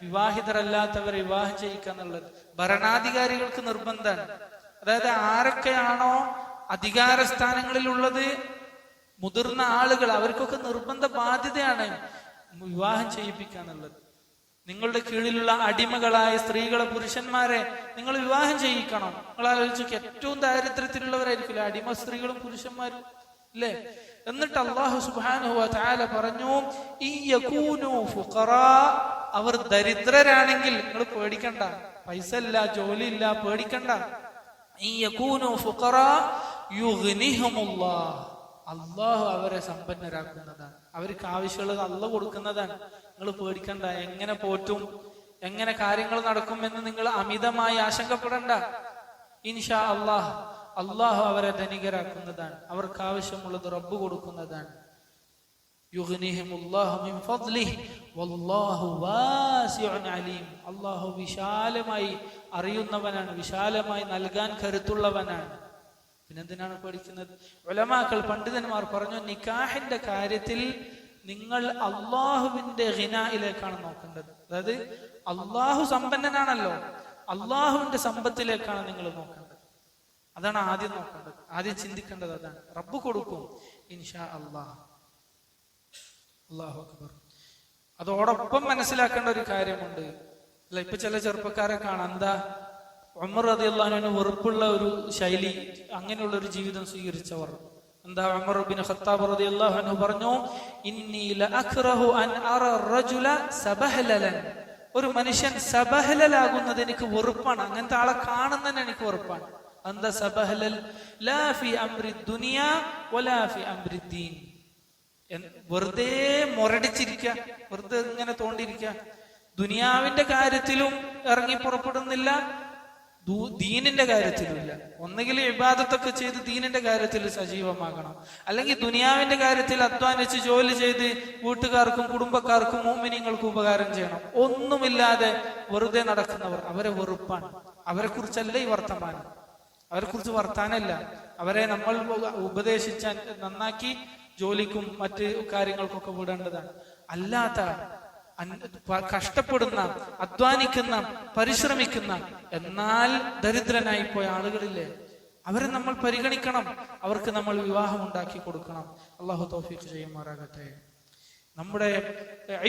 വിവാഹിതരല്ലാത്തവരെ വിവാഹം ചെയ്യിക്കുക എന്നുള്ളത്. ഭരണാധികാരികൾക്ക് നിർബന്ധമാണ്. അതായത് ആരൊക്കെയാണോ അധികാര സ്ഥാനങ്ങളിലുള്ളത്, മുതിർന്ന ആളുകൾ, അവർക്കൊക്കെ നിർബന്ധ ബാധ്യതയാണ് വിവാഹം ചെയ്യിപ്പിക്കുക എന്നുള്ളത്. നിങ്ങളുടെ കീഴിലുള്ള അടിമകളായ സ്ത്രീകളെ, പുരുഷന്മാരെ നിങ്ങൾ വിവാഹം ചെയ്യിക്കണം. നിങ്ങൾ ആലോചിച്ചു, ഏറ്റവും ദാരിദ്ര്യത്തിലുള്ളവരായിരിക്കില്ല അടിമ സ്ത്രീകളും പുരുഷന്മാരും, അല്ലേ? എന്നിട്ട് അല്ലാഹു സുബ്ഹാനഹു വ തആല പറഞ്ഞു, ഇയകൂനു ഫുഖറാ, അവർ ദരിദ്രരാണെങ്കിൽ നിങ്ങൾ പേടിക്കണ്ട, പൈസ ഇല്ല, ജോലി ഇല്ല, പേടിക്കണ്ട. ഇയകൂനു ഫുഖറാ യുഗ്നിഹുമുല്ലാഹ്, അല്ലാഹു അവരെ സമ്പന്നരാക്കുന്നതാണ്, അവർക്ക് ആവശ്യമുള്ളത് അല്ലാഹു കൊടുക്കുന്നതാണ്. നിങ്ങൾ പേടിക്കണ്ട, എങ്ങനെ പോറ്റും, എങ്ങനെ കാര്യങ്ങൾ നടക്കുമെന്ന് നിങ്ങൾ അമിതമായി ആശങ്കപ്പെടണ്ട. ഇൻഷാ അല്ലാഹ്, അല്ലാഹു അവരെ ധനികരാക്കുന്നതാണ്, അവർക്ക് ആവശ്യമുള്ളത് റബ്ബ് കൊടുക്കുന്നതാണ്. യുഗ്നിഹിമുല്ലാഹു മിൻ ഫദ്ലിഹി വല്ലാഹു വാസിഉൻ അലീം, അല്ലാഹു വിശാലമായി അറിയുന്നവനാണ്, വിശാലമായി നൽകാൻ കരുത്തുള്ളവനാണ്. പിന്നെന്തിനാണ് പേടിക്കുന്നത്? ഉലമാക്കൾ, പണ്ഡിതന്മാർ പറഞ്ഞു, നിക്കാഹിന്റെ കാര്യത്തിൽ നിങ്ങൾ അള്ളാഹുവിന്റെ ഘിനായിലേക്കാണ് നോക്കേണ്ടത്. അതായത് അള്ളാഹു സമ്പന്നനാണല്ലോ, അള്ളാഹുവിന്റെ സമ്പത്തിലേക്കാണ് നിങ്ങൾ നോക്കേണ്ടത്. അതാണ് ആദ്യം നോക്കേണ്ടത്, ആദ്യം ചിന്തിക്കേണ്ടത് അതാണ്. റബ്ബ് കൊടുക്കും ഇൻഷാ അല്ലാഹ്. അല്ലാഹു അക്ബർ. അതോടൊപ്പം മനസ്സിലാക്കേണ്ട ഒരു കാര്യമുണ്ട്, അല്ല, ഇപ്പൊ ചില ചെറുപ്പക്കാരെ കാണാം, എന്താ, ഉമർ റളിയല്ലാഹു അൻഹു വെറുപ്പുള്ള ഒരു ശൈലി, അങ്ങനെയുള്ള ഒരു ജീവിതം സ്വീകരിച്ചവർ. എന്താ, ഉമർ ഇബ്നു ഖത്താബ് റളിയല്ലാഹു അൻഹു പറഞ്ഞു, ഇന്നി ലഅക്റഹു അൻ അറ റജുല സബഹലൻ, ഒരു മനുഷ്യൻ സബഹലാകുന്നത് എനിക്ക് വെറുപ്പാണ്. അങ്ങനത്തെ ആളെ കാണുന്നതന്നെ എനിക്ക് വെറുപ്പാണ്. എന്താ സബഹലൽ? ലാ ഫി അംരി ദുനിയ വലാ ഫി അംരി ദീൻ. വെറുതെ മുരടിച്ചിരിക്കുക, വെറുതെ ഇങ്ങനെ തോണ്ടിരിക്കുക. ദുനിയാവിന്റെ കാര്യത്തിലും ഇറങ്ങി പുറപ്പെടുന്നില്ല, ദീനിന്റെ കാര്യത്തിലുമില്ല. ഒന്നുകിൽ ഇബാദത്തൊക്കെ ചെയ്ത് ദീനിന്റെ കാര്യത്തിൽ സജീവമാകണം, അല്ലെങ്കിൽ ദുനിയാവിന്റെ കാര്യത്തിൽ അധ്വാനിച്ച് ജോലി ചെയ്ത് വീട്ടുകാർക്കും കുടുംബക്കാർക്കും മുഅ്മിനീങ്ങൾക്കും ഉപകാരം ചെയ്യണം. ഒന്നുമില്ലാതെ വെറുതെ നടക്കുന്നവർ, അവരെ വെറുപ്പാണ്. അവരെ കുറിച്ചല്ല ഈ വർത്തമാനം, അവരെ കുറിച്ച് വർത്താനല്ല. അവരെ നമ്മൾ ഉപദേശിച്ച നന്നാക്കി ജോലിക്കും മറ്റ് കാര്യങ്ങൾക്കൊക്കെ വിടേണ്ടതാണ്. അല്ലാത്ത കഷ്ടപ്പെടുന്ന, അധ്വാനിക്കുന്ന, പരിശ്രമിക്കുന്ന, എന്നാൽ ദരിദ്രനായി പോയ ആളുകളില്ലേ, അവരെ നമ്മൾ പരിഗണിക്കണം. അവർക്ക് നമ്മൾ വിവാഹം ഉണ്ടാക്കി കൊടുക്കണം. അള്ളാഹു തൗഫീഖ് ചെയ്യുമാറാകട്ടെ. നമ്മുടെ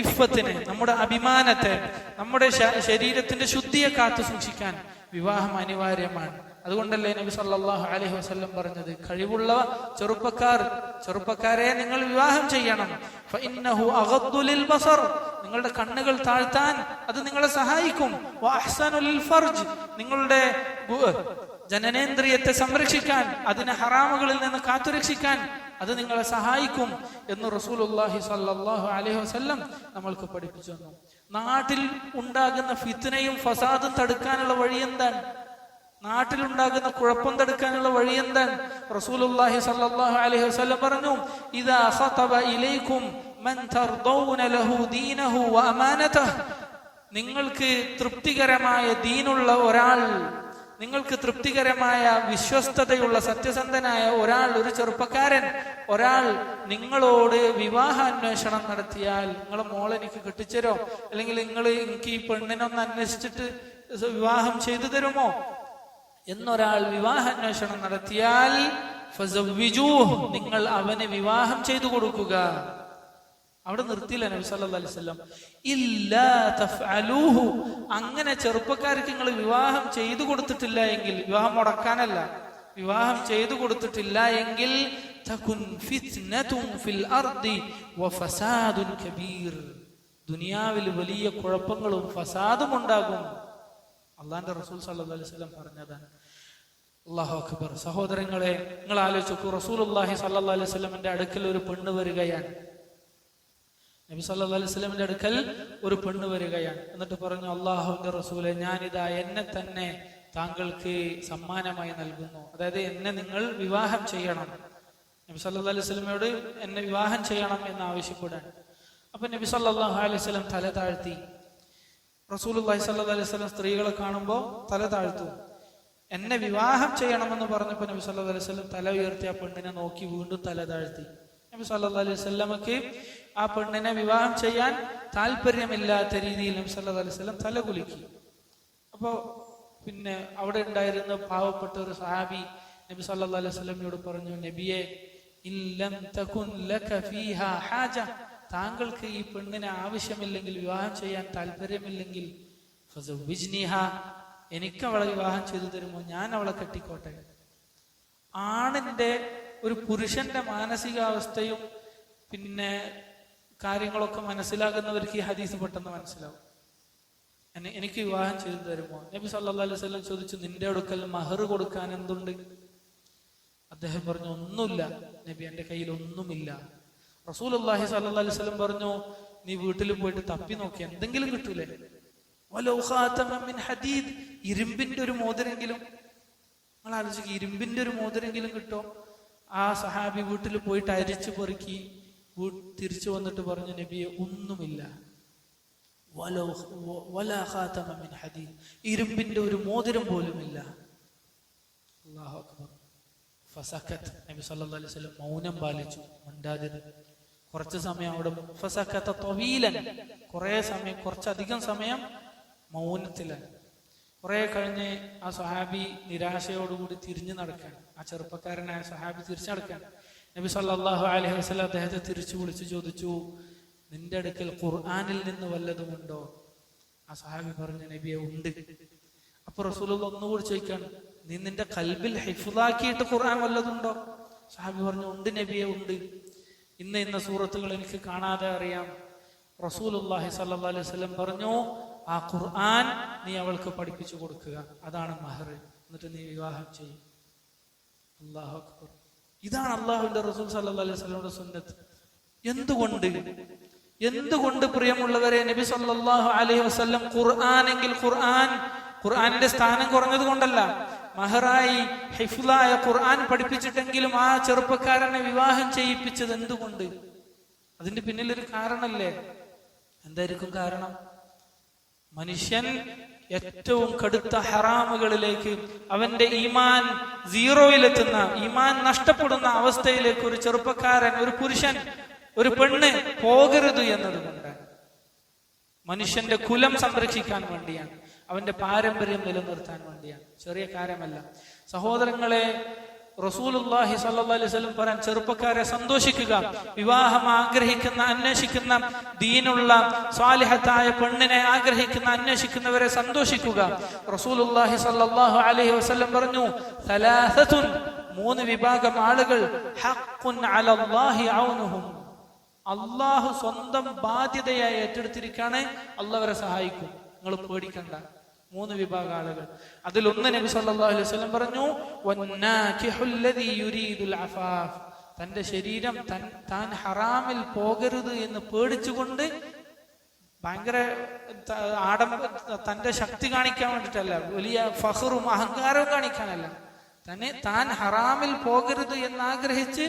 ഇഫ്ഫത്തിനെ, നമ്മുടെ അഭിമാനത്തെ, നമ്മുടെ ശരീരത്തിന്റെ ശുദ്ധിയെ കാത്തു സൂക്ഷിക്കാൻ വിവാഹം അനിവാര്യമാണ്. അതുകൊണ്ടല്ലേ നബി സല്ലല്ലാഹു അലൈഹി വസല്ലം പറഞ്ഞത്, കഴിവുള്ള ചെറുപ്പക്കാരെ നിങ്ങൾ വിവാഹം ചെയ്യണം. ഫഇന്നഹു അഗദ്ദു ലിൽ ബസർ, നിങ്ങളുടെ കണ്ണുകൾ താഴ്ത്താൻ അത് നിങ്ങളെ സഹായിക്കും. വഅഹ്സനു ലിൽ ഫർജ്, നിങ്ങളുടെ ജനനേന്ദ്രിയത്തെ സംരക്ഷിക്കാൻ, അതിനെ ഹറാമുകളിൽ നിന്ന് കാത്തുരക്ഷിക്കാൻ അത് നിങ്ങളെ സഹായിക്കും എന്ന് റസൂലുള്ളാഹി സ്വല്ലല്ലാഹു അലൈഹി വസല്ലം നമ്മൾക്ക് പഠിപ്പിച്ചു തന്നു. നാട്ടിൽ ഉണ്ടാകുന്ന ഫിത്നയും ഫസാദും തടുക്കാനുള്ള വഴി എന്താണ്? നാട്ടിലുണ്ടാകുന്ന കുഴപ്പം തടുക്കാനുള്ള വഴി എന്താണ്? റസൂലുള്ളാഹി സ്വല്ലല്ലാഹു അലൈഹി വസല്ലം പറഞ്ഞു, ഇദാ ഖതബ ഇലൈക്കും മൻ തർദൗന ലഹു ദീനഹു വ അമാനതഹു, നിങ്ങൾക്ക് തൃപ്തികരമായ ദീനുള്ള ഒരാൾ, നിങ്ങൾക്ക് തൃപ്തികരമായ വിശ്വസ്തതയുള്ള സത്യസന്ധനായ ഒരാൾ, ഒരു ചെറുപ്പക്കാരൻ, ഒരാൾ നിങ്ങളോട് വിവാഹാന്വേഷണം നടത്തിയാൽ, നിങ്ങളെ മോളെ എനിക്ക് കെട്ടിച്ചരോ, അല്ലെങ്കിൽ നിങ്ങൾ എനിക്ക് ഈ പെണ്ണിനൊന്ന് അന്വേഷിച്ചിട്ട് വിവാഹം ചെയ്തു തരുമോ എന്നൊരാൾ വിവാഹാന്വേഷണം നടത്തിയാൽ ഫസവ്വിജൂഹ്, നിങ്ങൾ അവന് വിവാഹം ചെയ്തു കൊടുക്കുക. അവിടെ നിർത്തിയില്ല നബി സല്ലല്ലാഹു അലൈഹി വസല്ലം, ഇല്ലാ തഫ്അലൂഹു, അങ്ങനെ ചെറുപ്പക്കാർക്ക് നിങ്ങൾ വിവാഹം ചെയ്തു കൊടുത്തിട്ടില്ല എങ്കിൽ, വിവാഹം മുടക്കാനല്ല, വിവാഹം ചെയ്തു കൊടുത്തിട്ടില്ല എങ്കിൽ തകുൻ ഫിത്നതുൻ ഫിൽ അർദി വഫസാദുൻ കബീർ, ദുനിയാവിൽ വലിയ കുഴപ്പങ്ങളും ഫസാദും ഉണ്ടാകും. അള്ളാന്റെ റസൂൽ സല്ലല്ലാഹു അലൈഹി വസല്ലം പറഞ്ഞതാണ്. അല്ലാഹു അക്ബർ. സഹോദരങ്ങളെ, നിങ്ങൾ ആലോചിച്ചു, റസൂലുള്ളാഹി സല്ലല്ലാഹു അലൈഹി വസല്ലമിന്റെ അടുക്കൽ ഒരു പെണ്ണ് വരികയാണ്. നബി സല്ലല്ലാഹു അലൈഹി വസല്ലമിന്റെ അടുക്കൽ ഒരു പെണ്ണ് വരികയാണ്. എന്നിട്ട് പറഞ്ഞു, അല്ലാഹുവിന്റെ റസൂലെ, ഞാനിതാ എന്നെ തന്നെ താങ്കൾക്ക് സമ്മാനമായി നൽകുന്നു. അതായത് എന്നെ നിങ്ങൾ വിവാഹം ചെയ്യണം. നബി സല്ലല്ലാഹു അലൈഹി വസല്ലമയോട് എന്നെ വിവാഹം ചെയ്യണം എന്ന് ആവശ്യപ്പെടാൻ. അപ്പൊ നബി സല്ലല്ലാഹു അലൈഹി വസല്ലം തല താഴ്ത്തി. റസൂലുള്ളാഹി സ്വല്ലല്ലാഹു അലൈഹി വസല്ലം സ്ത്രീകളെ കാണുമ്പോൾ തല താഴ്ത്തു. എന്നെ വിവാഹം ചെയ്യണമെന്ന് പറഞ്ഞപ്പോൾ നബി സല്ലല്ലാഹു അലൈഹി വസല്ലം തല ഉയർത്തി ആ പെണ്ണിനെ നോക്കി വീണ്ടും തല താഴ്ത്തി. നബി സല്ലല്ലാഹു അലൈഹി വസല്ലമക്ക് ആ പെണ്ണിനെ വിവാഹം ചെയ്യാൻ താല്പര്യമില്ലാത്ത രീതിയിൽ നബി സല്ലല്ലാഹു അലൈഹി വസല്ലം തല കുലുക്കി. അപ്പോ പിന്നെ അവിടെ ഉണ്ടായിരുന്ന പാവപ്പെട്ട ഒരു സഹാബി നബി സല്ലല്ലാഹു അലൈഹി വസല്ലമയോട് പറഞ്ഞു, നബിയെ, ഇല്ലം തകുൻ ലക ഫീഹാ ഹാജ, താങ്കൾക്ക് ഈ പെണ്ണിനെ ആവശ്യമില്ലെങ്കിൽ, വിവാഹം ചെയ്യാൻ താല്പര്യമില്ലെങ്കിൽ, ഫസവ്വിജ്നിഹാ, എനിക്ക് അവളെ വിവാഹം ചെയ്തു തരുമോ, ഞാൻ അവളെ കെട്ടിക്കോട്ടെ. ആണിന്റെ, ഒരു പുരുഷന്റെ മാനസികാവസ്ഥയും പിന്നെ കാര്യങ്ങളൊക്കെ മനസ്സിലാകുന്നവർക്ക് ഈ ഹദീസ് പെട്ടെന്ന് മനസ്സിലാവും. എനിക്ക് വിവാഹം ചെയ്തു തരുമോ? നബി സല്ലല്ലാഹു അലൈഹി വസല്ലം ചോദിച്ചു, നിന്റെ അടുക്കൽ മഹർ കൊടുക്കാൻ എന്തുണ്ട്? അദ്ദേഹം പറഞ്ഞു, ഒന്നുമില്ല നബി, എന്റെ കയ്യിൽ ഒന്നുമില്ല. റസൂലുള്ളാഹി സ്വല്ലല്ലാഹു അലൈഹി വസല്ലം പറഞ്ഞു, നീ വീട്ടിൽ പോയിട്ട് തപ്പി നോക്കി, എന്തെങ്കിലും കിട്ടൂലേ? വലൗ ഖാതമൻ മിൻ ഹദീദ്, ഇരുമ്പിന്റെ ഒരു മോതിരെങ്കിലും. നിങ്ങൾ ആലോചിക്കുക, ഇരുമ്പിന്റെ ഒരു മോതിരെങ്കിലും കിട്ടോ? ആ സഹാബി വീട്ടിൽ പോയിട്ട് അരിച്ചു പെറുക്കി തിരിച്ചു വന്നിട്ട് പറഞ്ഞു, നബിയെ, ഒന്നുമില്ല. വലാ ഖാതമൻ മിൻ ഹദീദ്, ഇരുമ്പിന്റെ ഒരു മോതിരം പോലുമില്ല. അല്ലാഹു അക്ബർ. ഫസക്കത്ത്, നബി സല്ലല്ലാഹു അലൈഹി വസല്ലം മൗനം പാലിച്ചു, മിണ്ടാതിരുന്നു. കുറച്ച് സമയം അവിടെ ഫസക്കത്ത ത്വീലൻ, കുറെ സമയം, കുറച്ചധികം സമയം മൗനത്തിലാണ്. കുറെ കഴിഞ്ഞ് ആ സഹാബി നിരാശയോടുകൂടി തിരിഞ്ഞു നടക്കാൻ, ആ ചെറുപ്പക്കാരനായ സഹാബി തിരിച്ചു നടക്കാൻ. നബി സല്ലല്ലാഹു അലൈഹി വസല്ലം അദ്ദേഹത്തെ തിരിച്ചു വിളിച്ചു ചോദിച്ചു, നിന്റെ അടുക്കൽ ഖുർആനിൽ നിന്ന് വല്ലതുമുണ്ടോ? ആ സഹാബി പറഞ്ഞു, നബിയെ, ഉണ്ട്. അപ്പൊ റസൂലുള്ളാഹി ഒന്നുകൂടി ചോദിക്കാണ്, നീ നിന്റെ ഖൽബിൽ ഹിഫ്ളാക്കിയിട്ട് ഖുർആൻ വല്ലതുണ്ടോ? സഹാബി പറഞ്ഞു, ഉണ്ട് നബിയെ, ഉണ്ട്. ഇന്ന സൂറത്തുകൾ എനിക്ക് കാണാതെ അറിയാം. റസൂലുള്ളാഹി സ്വല്ലല്ലാഹു അലൈഹി വസല്ലം പറഞ്ഞു, ആ ഖുർആൻ നീ അവൾക്ക് പഠിപ്പിച്ചു കൊടുക്കുക, അതാണ് മഹർ. എന്നിട്ട് നീ വിവാഹം ചെയ്യും. അല്ലാഹു അക്ബർ. ഇതാണ് അള്ളാഹുവിന്റെ റസൂൽ സല്ലല്ലാഹു അലൈഹി വസല്ലമയുടെ സുന്നത്ത്. എന്തുകൊണ്ട് പ്രിയമുള്ളവരെ, നബി സല്ലല്ലാഹു അലൈഹി വസല്ലം ഖുർആനെങ്കിൽ ഖുർആനിന്റെ സ്ഥാനം കുറഞ്ഞത് കൊണ്ടല്ല, മഹറായി ഹിഫ്ളായ ഖുർആൻ പഠിപ്പിച്ചിട്ടെങ്കിലും ആ ചെറുപ്പക്കാരനെ വിവാഹം ചെയ്യിപ്പിച്ചത് എന്തുകൊണ്ട്? അതിന്റെ പിന്നിലൊരു കാരണല്ലേ? എന്തായിരിക്കും കാരണം? മനുഷ്യൻ ഏറ്റവും കടുത്ത ഹറാമുകളിലേക്ക്, അവന്റെ ഈമാൻ സീറോയിലെത്തുന്ന, ഈമാൻ നഷ്ടപ്പെടുന്ന അവസ്ഥയിലേക്ക് ഒരു ചെറുപ്പക്കാരൻ, ഒരു പുരുഷൻ, ഒരു പെണ്ണ് പോകരുത് എന്നതുകൊണ്ടാണ്. മനുഷ്യന്റെ കുലം സംരക്ഷിക്കാൻ വേണ്ടിയാണ്, അവന്റെ പാരമ്പര്യം നിലനിർത്താൻ വേണ്ടിയാണ്. ചെറിയ കാര്യമല്ല സഹോദരങ്ങളെ. റസൂലുള്ളാഹി സ്വല്ലല്ലാഹു അലൈഹി വസല്ലം പറയാൻ, ചെറുപ്പക്കാരെ സന്തോഷിക്കുക, വിവാഹം ആഗ്രഹിക്കുന്ന, അന്വേഷിക്കുന്ന, ദീനുള്ള സ്വാലിഹത്തായ പെണ്ണിനെ ആഗ്രഹിക്കുന്ന, അന്വേഷിക്കുന്നവരെ സന്തോഷിക്കുക. റസൂലുള്ളാഹി സ്വല്ലല്ലാഹു അലൈഹി വസല്ലം പറഞ്ഞു, സലാസത്തുൻ, 3 വിഭാഗം ആളുകൾ, ഹഖ്ഖുൻ അലല്ലാഹി ഔനുഹും, അള്ളാഹു സ്വന്തം ബാധ്യതയായി ഏറ്റെടുത്തിരിക്കാണ്, അള്ളാഹു അവരെ സഹായിക്കും, നിങ്ങൾ പേടിക്കണ്ട. 3 വിഭാഗം ആളുകൾ. അതിലൊന്ന് നബി സല്ലല്ലാഹു അലൈഹി വസല്ലം പറഞ്ഞു, വന്നാകിഹുൽ ലദീ യുരീദുൽ അഫാഫ്, തന്റെ ശരീരം താൻ ഹറാമിൽ പോകരുത് എന്ന് പേടിച്ചുകൊണ്ട്, ഭയങ്കര തന്റെ ശക്തി കാണിക്കാൻ വേണ്ടിട്ടല്ല, വലിയ ഫഖറും അഹങ്കാരവും കാണിക്കാനല്ല, താൻ ഹറാമിൽ പോകരുത് എന്നാഗ്രഹിച്ച്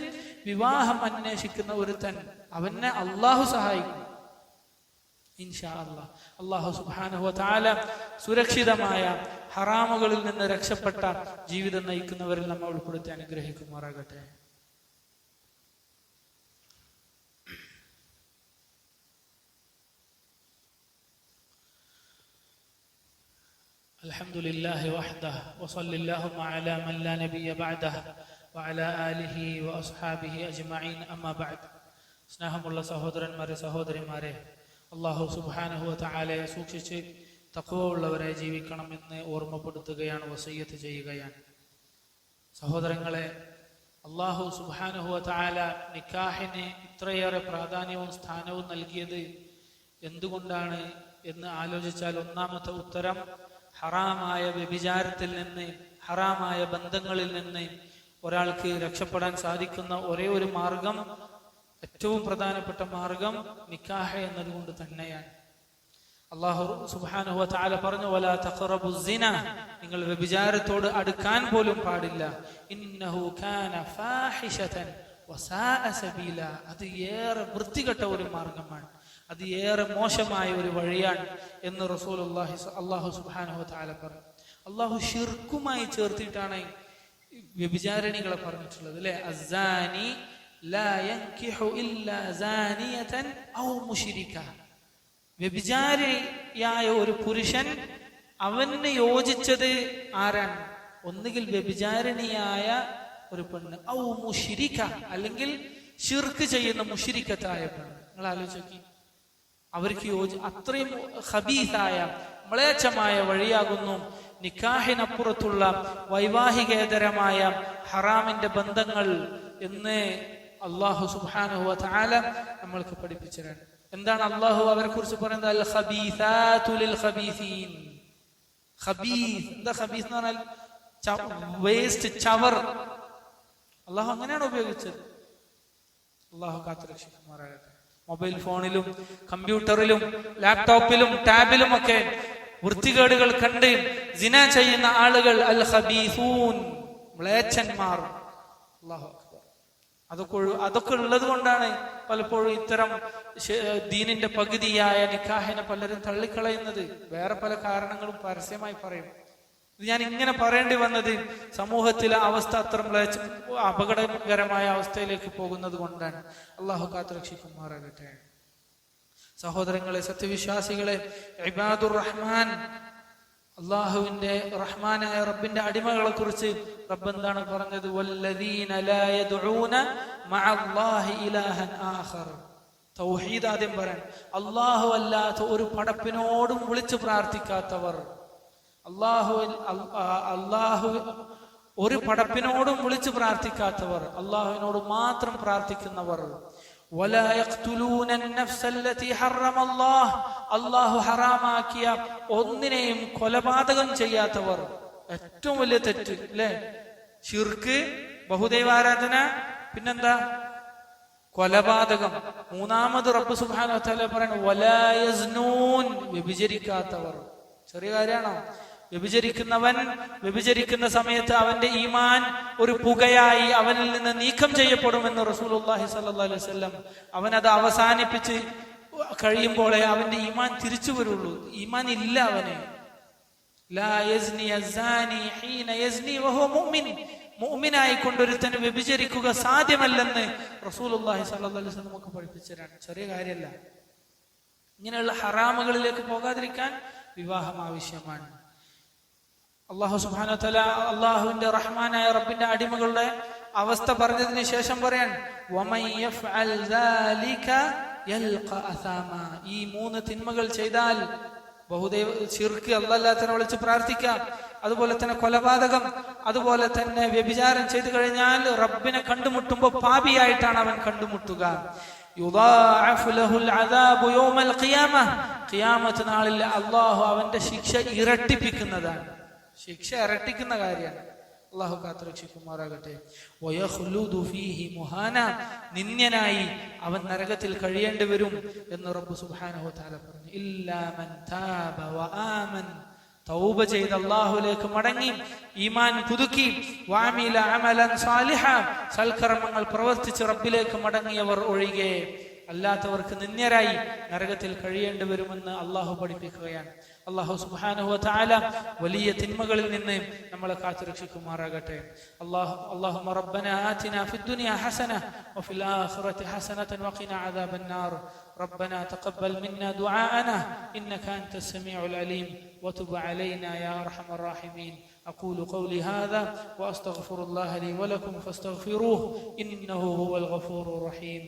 വിവാഹം അന്വേഷിക്കുന്ന ഒരുത്തൻ, അവനെ അള്ളാഹു സഹായിക്കും ഇൻഷാ അല്ലാഹ്. അല്ലാഹു സുബ്ഹാനഹു വ തആല സുരക്ഷിതമായ ഹറാമുകളിൽ നിന്ന് രക്ഷപ്പെട്ട ജീവിതം നയിക്കുന്നവരിൽ നമ്മൾ ഉൾപ്പെടുത്തി അനുഗ്രഹിക്കുമാറാകട്ടെ. അൽഹംദുലില്ലാഹി വഹ്ദഹു വസല്ലല്ലാഹു അലാ മൻ ലാ നബിയ ബഅദഹു വഅലാ ആലിഹി വഅസ്ഹാബിഹി അജ്മഈൻ. അമ്മാ ബഅദ്. സ്നേഹമുള്ള സഹോദരന്മാരെ, സഹോദരിമാരെ, അല്ലാഹു സുബ്ഹാനഹു വ തആലയെ സൂക്ഷിച്ച് തഖ്വ ഉള്ളവരെ ജീവിക്കണമെന്ന് ഓർമ്മപ്പെടുത്തുകയാണ്, വസിയ്യത്ത് ചെയ്യുകയാണ്. സഹോദരങ്ങളെ, അല്ലാഹു സുബ്ഹാനഹു വ തആല നിക്കാഹിന് ഇത്രയേറെ പ്രാധാന്യവും സ്ഥാനവും നൽകിയത് എന്തുകൊണ്ടാണ് എന്ന് ആലോചിച്ചാൽ, ഒന്നാമത്തെ ഉത്തരം, ഹറാമായ വ്യഭിചാരത്തിൽ നിന്ന്, ഹറാമായ ബന്ധങ്ങളിൽ നിന്ന് ഒരാൾക്ക് രക്ഷപ്പെടാൻ സാധിക്കുന്ന ഒരേ ഒരു മാർഗം, ഏറ്റവും പ്രധാനപ്പെട്ട മാർഗം നിക്കാഹ് എന്നതുകൊണ്ട് തന്നെയാണ്. അല്ലാഹു സുബ്ഹാനഹു വ തആല പറഞ്ഞു, വലാ തഖറബുസ് സിന, നിങ്ങൾ വ്യഭിചാരത്തോട് അടുക്കാൻ പോലും പാടില്ല. ഇന്നഹു കാന ഫാഹിശതൻ വസാഅ സബീല, അത് ഏറെ വൃത്തികെട്ട ഒരു മാർഗമാണ്, അത് ഏറെ മോശമായ ഒരു വഴിയാണ് എന്ന് റസൂലുള്ളാഹി അല്ലാഹു സുബ്ഹാനഹു വ തആല പറഞ്ഞു. അല്ലാഹു ശിർക്കുമായി ചേർത്തിട്ടാണ് വ്യഭിചാരിണികളെ പറഞ്ഞിട്ടുള്ളത്, അല്ലേ? അസ്സാനി ലാ യൻകിഹു ഇല്ലാ സാനിയതൻ ഔ മുശ്രിക, വ്യഭിചാരിയായ ഒരു പുരുഷൻ അവന് യോജിച്ചത് ആരാണ്? ഒന്നുകിൽ വ്യഭിചാരിണിയായ ഒരു പെണ്ണ്, ഔ മുശ്രിക, അല്ലെങ്കിൽ ശിർക്ക് ചെയ്യുന്ന മുശ്രിക്കത്തായ പെണ്ണ്. നിങ്ങൾ ആലോചിച്ച്, അവർക്ക് അത്രയും ഖബീസായ, മ്ലേച്ഛമായ വഴിയാകുന്നു നിക്കാഹിനപ്പുറത്തുള്ള വൈവാഹികേതരമായ ഹറാമിന്റെ ബന്ധങ്ങൾ എന്ന് അല്ലാഹു സുബ്ഹാനഹു വ തആല നമ്മൾക്ക് പഠിപ്പിച്ചതാണ്. എന്താണ് അല്ലാഹു അവരെ കുറിച്ച് പറയുന്നത്? അൽ ഖബീസാതു ലിൽ ഖബീസീൻ. ഖബീസ്, എന്താ ഖബീസ് എന്ന് പറഞ്ഞാൽ? വേസ്റ്റ്, ചവർ. അല്ലാഹു അങ്ങനെയാണ് ഉപയോഗിച്ചത്. അല്ലാഹു കാത്തുരക്ഷിക്കുമാറാകട്ടെ. മൊബൈൽ ഫോണിലും കമ്പ്യൂട്ടറിലും ലാപ്ടോപ്പിലും ടാബിലും ഒക്കെ വൃത്തികേടുകൾ കണ്ട് സിന ചെയ്യുന്ന ആളുകൾ അൽ ഖബീസൂൻ, മ്ലേച്ഛന്മാർ. അല്ലാഹു അക്ബർ. അതൊക്കെ ഉള്ളത് കൊണ്ടാണ് പലപ്പോഴും ഇത്തരം ദീനിന്റെ പകുതിയായ നിക്കാഹിനെ പലരും തള്ളിക്കളയുന്നത്. വേറെ പല കാരണങ്ങളും പരസ്യമായി പറയും. ഇത് ഞാൻ ഇങ്ങനെ പറയേണ്ടി വന്നത് സമൂഹത്തിലെ അവസ്ഥ അത്ര അപകടകരമായ അവസ്ഥയിലേക്ക് പോകുന്നത് കൊണ്ടാണ്. അല്ലാഹു കാത്തുരക്ഷിക്കുമാറാകട്ടെ. സഹോദരങ്ങളെ, സത്യവിശ്വാസികളെ, ഇബാദുർ റഹ്മാൻ, അള്ളാഹുവിന്റെ റഹ്മാനായ റബ്ബിന്റെ അടിമകളെ കുറിച്ച് റബ്ബ് എന്താണ് പറഞ്ഞത്? വല്ലദീന ലാ യദ്ഊന മഅല്ലാഹി ഇലാഹൻ ആഖർ. തൗഹീദ് ആദ്യം പറയാൻ. അല്ലാഹു അല്ലാത്ത ഒരു പടപ്പിനോടും വിളിച്ചു പ്രാർത്ഥിക്കാത്തവർ, അല്ലാഹു ഒരു പടപ്പിനോടും വിളിച്ചു പ്രാർത്ഥിക്കാത്തവർ, അള്ളാഹുവിനോട് മാത്രം പ്രാർത്ഥിക്കുന്നവർ. വലാ യഖ്തുലൂന അൻ-നഫ്സ അല്ലതി ഹറമ അല്ലാഹ്, അല്ലാഹു ഹറാമാക്കിയ ഒന്നിനെയും കൊലപാതകം ചെയ്യാത്തവർ. ഏറ്റവും വലിയ തെറ്റ് അല്ലേ? ശിർക്ക്, ബഹുദൈവാരാധന, പിന്നെന്താ? കൊലപാതകം. മൂന്നാമത് റബ്ബ് സുബ്ഹാനഹു വ തആല പറയുന്നു വലാ യസ്നൂൻ, വ്യഭിചരിക്കാത്തവർ. ചെറിയ കാര്യമാണോ? വ്യഭിചരിക്കുന്നവൻ വ്യഭിചരിക്കുന്ന സമയത്ത് അവന്റെ ഈമാൻ ഒരു പുകയായി അവനിൽ നിന്ന് നീക്കം ചെയ്യപ്പെടുമെന്ന് റസൂലുള്ളാഹി സ്വല്ലല്ലാഹു അലൈഹി വസല്ലം. അവനത് അവസാനിപ്പിച്ച് കഴിയുമ്പോഴേ അവന്റെ ഈമാൻ തിരിച്ചു വരുള്ളൂ. ഈമാൻ ഇല്ല അവന്. ലാ യസ്നി അസ്സാനി ഹീന യസ്നി വഹുവ മുഅ്മിൻ, മുഅ്മിനായിക്കൊണ്ടൊരുത്തന് വ്യഭിചരിക്കുക സാധ്യമല്ലെന്ന് റസൂലുള്ളാഹി സ്വല്ലല്ലാഹു അലൈഹി വസല്ലം നമുക്ക് പഠിപ്പിച്ചതാണ്. ചെറിയ കാര്യമല്ല. ഇങ്ങനെയുള്ള ഹറാമുകളിലേക്ക് പോകാതിരിക്കാൻ വിവാഹം ആവശ്യമാണ്. അല്ലാഹു സുബ്ഹാനഹു വ തആല അല്ലാഹുവിന്റെ റഹ്മാനായ റബ്ബിന്റെ അടിമകളുടെ അവസ്ഥ പറഞ്ഞതിന് ശേഷം പറയാൻ വമൻ യഫ്അൽ ദാലിക യൽഖ അസാമ, ഈ മൂന്ന് തിന്മകൾ ചെയ്താൽ, ബഹുദൈവ ശിർക്ക്, അല്ലാഹുവിനെ വിളിച്ച് പ്രാർത്ഥിക്കാം, അതുപോലെ തന്നെ കൊലപാതകം, അതുപോലെ തന്നെ വ്യഭിചാരം ചെയ്തു കഴിഞ്ഞാൽ റബ്ബിനെ കണ്ടുമുട്ടുമ്പോൾ പാപിയായിട്ടാണ് അവൻ കണ്ടുമുട്ടുക. യുദാഅഫു ലഹുൽ അദാബു യൗമൽ ഖിയാമ, ഖിയാമത്ത് നാളിൽ അല്ലാഹു അവന്റെ ശിക്ഷ ഇരട്ടിപ്പിക്കുന്നതാണ്. ശിക്ഷ ഇരട്ടിക്കുന്ന കാര്യമാണ്. അല്ലാഹു കാത്തുരക്ഷിക്കുമാറാകട്ടെ. വയഖ്ലുദു ഫീഹി മുഹാന, നിന്ദ്യനായി അവൻ നരകത്തിൽ കഴിയേണ്ടി വരും എന്ന് റബ്ബ് സുബ്ഹാനഹു വ തആല പറഞ്ഞു. ഇല്ലാ മൻ താബ വആമൻ, തൗബ ചെയ്ത് അല്ലാഹുവിലേക്ക് മടങ്ങി ഈമാൻ പുതുക്കി, വഅമില അമലൻ സാലിഹ, സൽക്കർമ്മങ്ങൾ പ്രവർത്തിച്ച് റബ്ബിലേക്ക് മടങ്ങിയവർ ഒഴികെ അല്ലാത്തവർക്ക് നിന്ദ്യരായി നരകത്തിൽ കഴിയേണ്ടി വരുമെന്ന് അല്ലാഹു പഠിപ്പിക്കുകയാണ്. അല്ലാഹു സുബ്ഹാനഹു വ തആല വലിയ തിന്മകളിൽ നിന്ന് നമ്മളെ കാത്തുരക്ഷിക്കുമാറാകട്ടെ. അല്ലാഹുമ്മ റബ്ബനാ ആതിനാ ഫിദ്ദുനിയാ ഹസന വഫിൽ ആഖിറതി ഹസനതൻ വഖിനാ അദാബന്നാർ. ربنا تقبل منا دعاءنا إنك أنت السميع العليم وتب علينا يا أرحم الراحمين. أقول قولي هذا وأستغفر الله لي ولكم فاستغفروه إنه هو الغفور الرحيم.